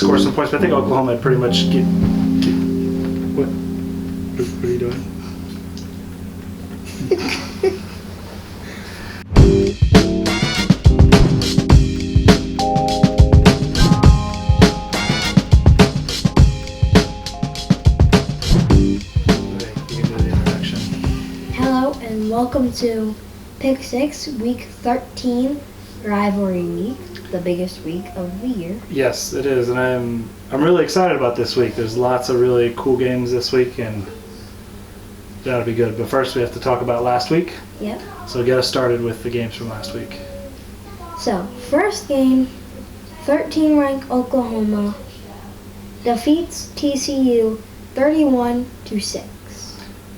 score some points, but I think Oklahoma would pretty much get what are you doing? Welcome to Pick 6, Week 13, Rivalry Week, the biggest week of the year. Yes, it is, and I'm really excited about this week. There's lots of really cool games this week, and that'll be good. But first, we have to talk about last week. Yep. So get us started with the games from last week. So, first game, 13-ranked Oklahoma defeats TCU 31-6.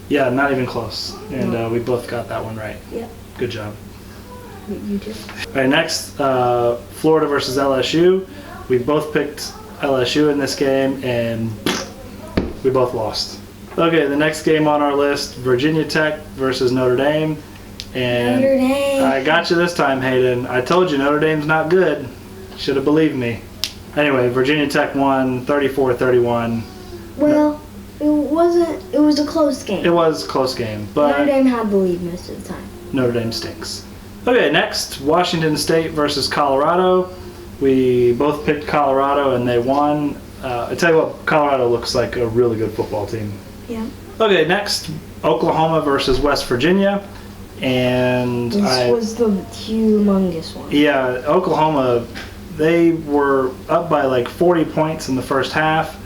Yeah, not even close. And we both got that one right. Yep. Good job. You too. All right, next, Florida versus LSU. We both picked LSU in this game, and we both lost. Okay, the next game on our list, Virginia Tech versus Notre Dame. And Notre Dame. I got you this time, Hayden. I told you Notre Dame's not good. Should have believed me. Anyway, Virginia Tech won 34-31. Well, it was a close game. It was a close game, but Notre Dame had the lead most of the time. Notre Dame stinks. Okay, next, Washington State versus Colorado. We both picked Colorado, and they won. I tell you what, Colorado looks like a really good football team. Yeah. Okay, next, Oklahoma versus West Virginia. And this was the humongous one. Yeah, Oklahoma, they were up by like 40 points in the first half.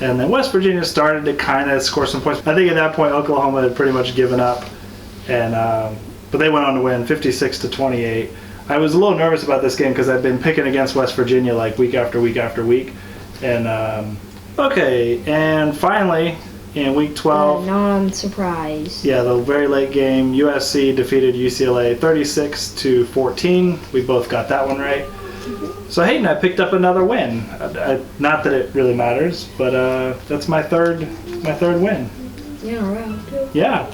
And then West Virginia started to kind of score some points. I think at that point Oklahoma had pretty much given up, and but they went on to win 56-28. I was a little nervous about this game because I've been picking against West Virginia like week after week after week. And okay, and finally in week 12, non-surprise. Yeah, the very late game, USC defeated UCLA 36-14. We both got that one right. So Hayden, I picked up another win. Not that it really matters, but that's my third win. Yeah, right. Too. Yeah,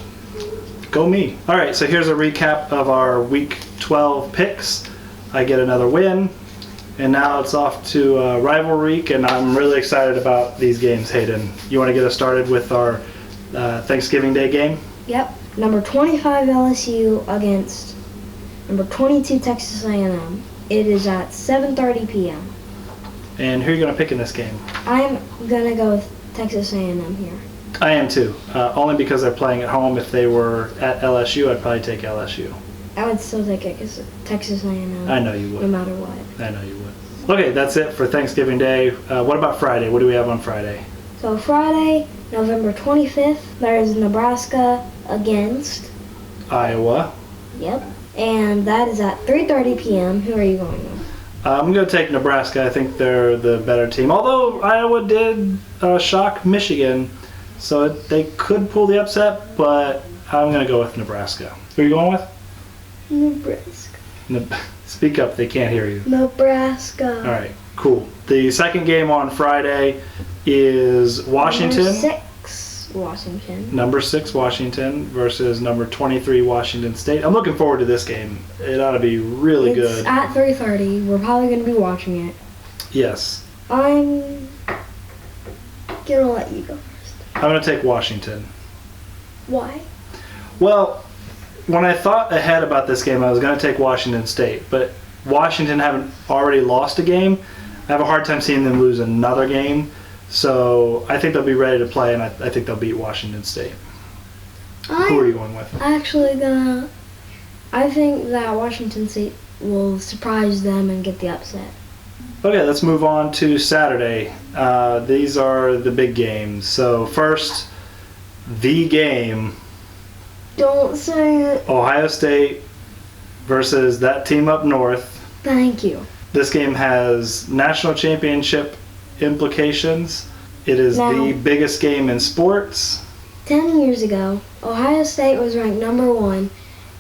go me. All right, so here's a recap of our Week 12 picks. I get another win, and now it's off to Rivalry Week, and I'm really excited about these games. Hayden, you want to get us started with our Thanksgiving Day game? Yep. Number 25 LSU against number 22 Texas A&M. It is at 7:30 p.m. And who are you going to pick in this game? I'm going to go with Texas A&M here. I am too, only because they're playing at home. If they were at LSU, I'd probably take LSU. I would still take Texas A&M. I know you would. No matter what. I know you would. Okay, that's it for Thanksgiving Day. What about Friday? What do we have on Friday? So Friday, November 25th, there is Nebraska against Iowa. Yep. And that is at 3:30 p.m. Who are you going with? I'm going to take Nebraska. I think they're the better team. Although Iowa did shock Michigan, so they could pull the upset, but I'm going to go with Nebraska. Who are you going with? Nebraska. Speak up. They can't hear you. Nebraska. All right, cool. The second game on Friday is Washington. Number 6 Washington versus number 23 Washington State. I'm looking forward to this game. It ought to be really good. It's at 3:30. We're probably going to be watching it. Yes. I'm going to let you go first. I'm going to take Washington. Why? Well, when I thought ahead about this game, I was going to take Washington State. But Washington haven't already lost a game. I have a hard time seeing them lose another game. So I think they'll be ready to play, and I think they'll beat Washington State. Who are you going with? I think that Washington State will surprise them and get the upset. Okay, let's move on to Saturday. These are the big games. So first, the game. Don't say it. Ohio State versus that team up north. Thank you. This game has national championship implications. It is the biggest game in sports. 10 years ago, Ohio State was ranked number 1.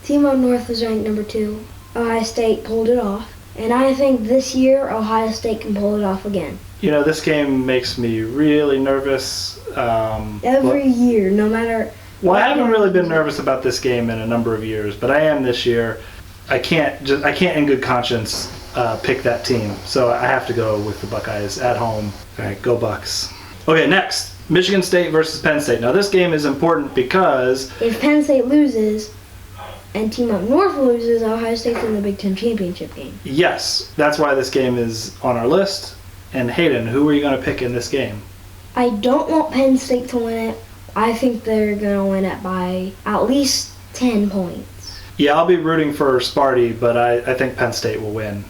Team up north was ranked number 2. Ohio State pulled it off. And I think this year, Ohio State can pull it off again. You know, this game makes me really nervous. Every year, no matter... Well, I haven't really been nervous about this game in a number of years, but I am this year. I can't in good conscience pick that team. So I have to go with the Buckeyes at home. All right, go Bucks. Okay, next, Michigan State versus Penn State. Now this game is important because if Penn State loses and Team Up North loses, Ohio State's in the Big Ten championship game. yes, that's why this game is on our list. And Hayden, who are you going to pick in this game? I don't want Penn State to win it. I think they're going to win it by at least 10 points. Yeah, I'll be rooting for Sparty, but I think Penn State will win,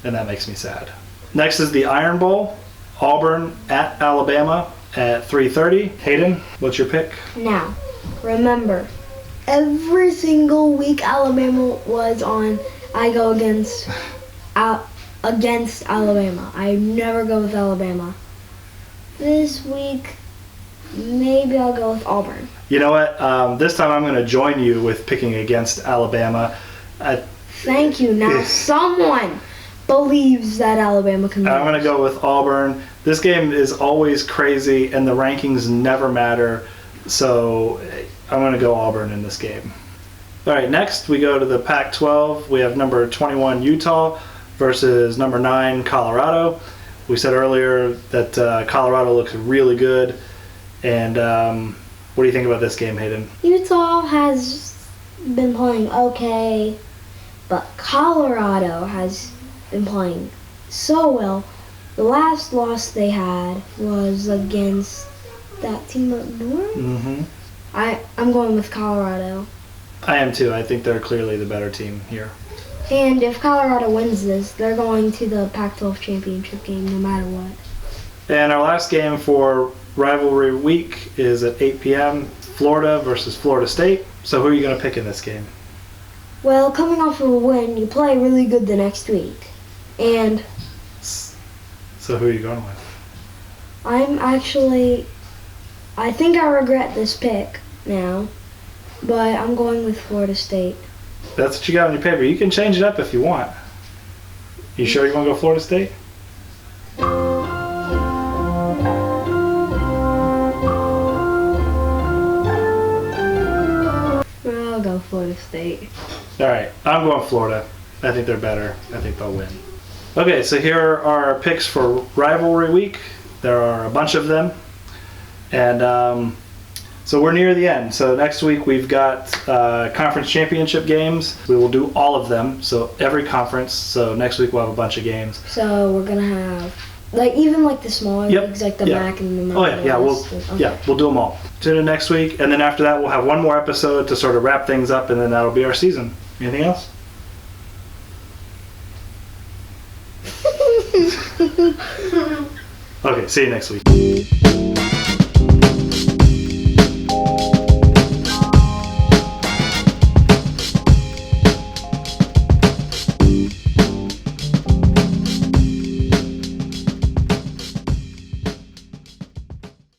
and that makes me sad. Next is the Iron Bowl, Auburn at Alabama at 3:30. Hayden, what's your pick? Now, remember, every single week Alabama was on, I go against Alabama. I never go with Alabama. This week, maybe I'll go with Auburn. You know what? This time I'm going to join you with picking against Alabama. Thank you. Now someone believes that Alabama can win. I'm going to go with Auburn. This game is always crazy, and the rankings never matter. So I'm going to go Auburn in this game. All right, next we go to the Pac-12. We have number 21 Utah versus number 9 Colorado. We said earlier that Colorado looks really good. And what do you think about this game, Hayden? Utah has been playing okay, but Colorado has been playing so well. The last loss they had was against that team up north. Mm-hmm. I'm going with Colorado. I am too. I think they're clearly the better team here. And if Colorado wins this, they're going to the Pac-12 championship game no matter what. And our last game for Rivalry Week is at 8 p.m. Florida versus Florida State. So who are you going to pick in this game? Well, coming off of a win, you play really good the next week. And So who are you going with? I think I regret this pick now, but I'm going with Florida State. That's what you got on your paper. You can change it up if you want. You sure you want to go Florida State? I'll go Florida State. All right, I'm going Florida. I think they're better. I think they'll win. Okay, so here are our picks for Rivalry Week. There are a bunch of them. And so we're near the end. So next week we've got conference championship games. We will do all of them, so every conference. So next week we'll have a bunch of games. So we're going to have, even the smaller leagues, like the MAC and the We'll do them all. Tune in next week, and then after that we'll have one more episode to sort of wrap things up, and then that'll be our season. Anything else? Okay, see you next week.